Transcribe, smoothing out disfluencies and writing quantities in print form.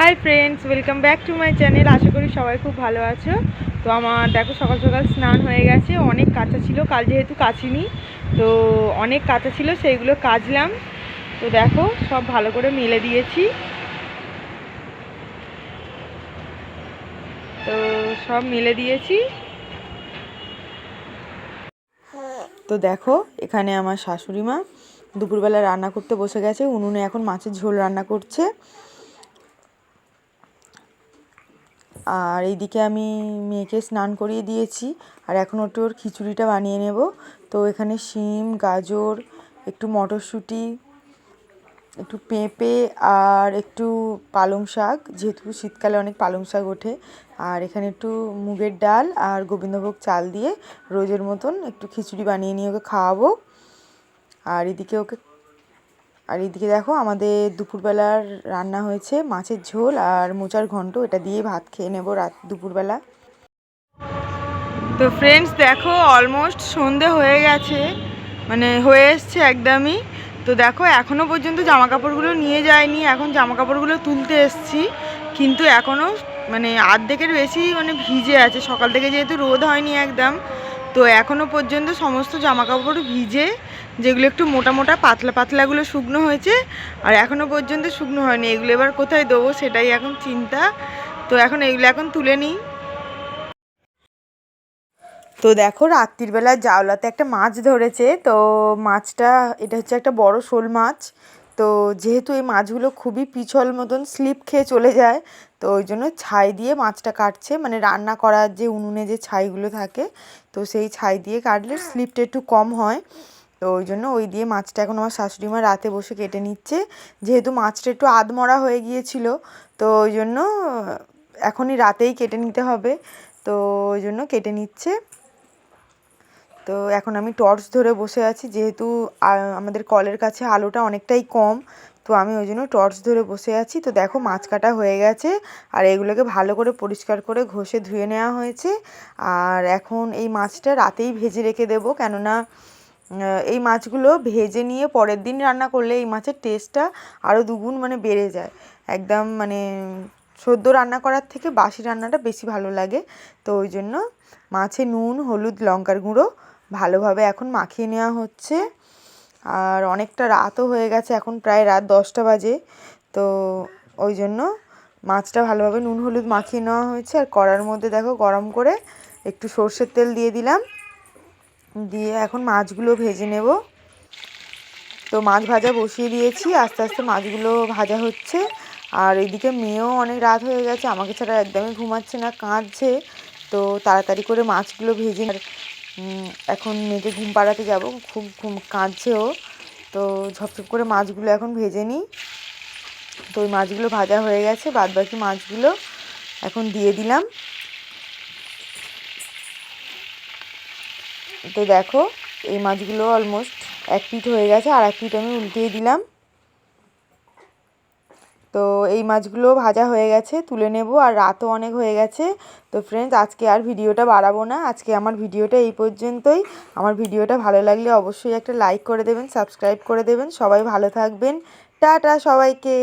High friends, welcome back to my channel. আশা করি সবাই খুব ভালো আছো। তো আমার দেখো সকাল সকাল স্নান হয়ে গেছে। অনেক কাঁচা ছিল, কাল যেহেতু কাচিনি, তো অনেক কাঁচা ছিল, সেইগুলো কাচলাম। তো দেখো সব ভালো করে মেলে দিয়েছি। তো সব মেলে দিয়েছি। তো দেখো এখানে আমার শাশুড়ি মা দুপুরবেলা রান্না করতে বসে গেছে। উনুনে এখন মাছের ঝোল রান্না করছে। আর এইদিকে আমি মেয়েকে স্নান করিয়ে দিয়েছি, আর এখন একটু ওর খিচুড়িটা বানিয়ে নেব। তো এখানে শিম, গাজর, একটু মটরশুঁটি, একটু পেঁপে আর একটু পালং শাক, যেহেতু শীতকালে অনেক পালং শাক ওঠে, আর এখানে একটু মুগের ডাল আর গোবিন্দভোগ চাল দিয়ে রোজের মতন একটু খিচুড়ি বানিয়ে নিয়ে ওকে খাওয়াবো। আর এদিকে দেখো আমাদের দুপুরবেলার রান্না হয়েছে মাছের ঝোল আর মোচার ঘন্ট। এটা দিয়ে ভাত খেয়ে নেবো দুপুরবেলা। তো ফ্রেন্ডস দেখো অলমোস্ট সন্ধে হয়ে গেছে, মানে হয়ে এসছে একদমই। তো দেখো এখনও পর্যন্ত জামা কাপড়গুলো নিয়ে যায়নি। এখন জামা কাপড়গুলো তুলতে এসছি, কিন্তু এখনও মানে অর্ধেকের বেশি মানে ভিজে আছে। সকাল থেকে যেহেতু রোদ হয়নি একদম, তো এখনও পর্যন্ত সমস্ত জামা কাপড় ভিজে। যেগুলো একটু মোটা মোটা পাতলা পাতলাগুলো শুকনো হয়েছে, আর এখনও পর্যন্ত শুকনো হয়নি। এগুলো এবার কোথায় দেবো সেটাই এখন চিন্তা। তো এখন এগুলো এখন তুলে নিই। তো দেখো রাত্রিবেলা জাওলাতে একটা মাছ ধরেছে। তো মাছটা, এটা হচ্ছে একটা বড় শোল মাছ। তো যেহেতু এই মাছগুলো খুবই পিছল মতন স্লিপ খেয়ে চলে যায়, তো ওই জন্য ছাই দিয়ে মাছটা কাটছে। মানে রান্না করার যে উনুনে যে ছাইগুলো থাকে, তো সেই ছাই দিয়ে কাটলে স্লিপটা একটু কম হয়। তো ওই জন্য ওই দিয়ে মাছটা এখন আমার শাশুড়ি মা রাতে বসে কেটে নিচ্ছে। যেহেতু মাছটা একটু আধমরা হয়ে গিয়েছিল, তো ওই জন্য এখনই রাতেই কেটে নিতে হবে। তো ওই জন্য কেটে নিচ্ছে। তো এখন আমি টর্চ ধরে বসে আছি, যেহেতু আমাদের কলের কাছে আলোটা অনেকটাই কম, তো আমি ওই জন্য টর্চ ধরে বসে আছি। তো দেখো মাছ কাটা হয়ে গেছে, আর এগুলোকে ভালো করে পরিষ্কার করে ঘষে ধুয়ে নেওয়া হয়েছে। আর এখন এই মাছটা রাতেই ভেজে রেখে দেবো, কেননা এই মাছগুলো ভেজে নিয়ে পরের দিন রান্না করলে এই মাছের টেস্টটা আরও দুগুণ মানে বেড়ে যায়। একদম মানে সদ্য রান্না করার থেকে বাসি রান্নাটা বেশি ভালো লাগে। তো ওই জন্য মাছে নুন, হলুদ, লঙ্কার গুঁড়ো ভালোভাবে এখন মাখিয়ে নেওয়া হচ্ছে। আর অনেকটা রাতও হয়ে গেছে, এখন প্রায় রাত 10টা বাজে। তো ওই জন্য মাছটা ভালোভাবে নুন হলুদ মাখিয়ে নেওয়া হয়েছে। আর কড়ার মধ্যে দেখো গরম করে একটু সর্ষের তেল দিয়ে দিলাম, দিয়ে এখন মাছগুলো ভেজে নেব। তো মাছ ভাজা বসিয়ে দিয়েছি, আস্তে আস্তে মাছগুলো ভাজা হচ্ছে। আর এদিকে মেয়েও অনেক রাত হয়ে গেছে, আমাকে ছাড়া একদমই ঘুমাচ্ছে না, কাঁদছে। তো তাড়াতাড়ি করে মাছগুলো ভেজে এখন মেয়েকে ঘুম পাড়াতে যাব, খুব কাঁদছে ও। তো ঝপঝপ করে মাছগুলো এখন ভেজে নিই। তো ওই মাছগুলো ভাজা হয়ে গেছে, বাদবাকি মাছগুলো এখন দিয়ে দিলাম। তো দেখো এই মাছগুলো অলমোস্ট এক পিঠ হয়ে গেছে, আর এক পিঠ আমি উল্টিয়ে দিলাম। তো এই মাছগুলো ভাজা হয়ে গেছে, তুলে নেব। আর রাতও অনেক হয়ে গেছে। তো ফ্রেন্ডস আজকে আর ভিডিওটা বাড়াবো না, আজকে আমার ভিডিওটা এই পর্যন্তই। আমার ভিডিওটা ভালো লাগলে অবশ্যই একটা লাইক করে দেবেন, সাবস্ক্রাইব করে দেবেন। সবাই ভালো থাকবেন, টাটা সবাইকে।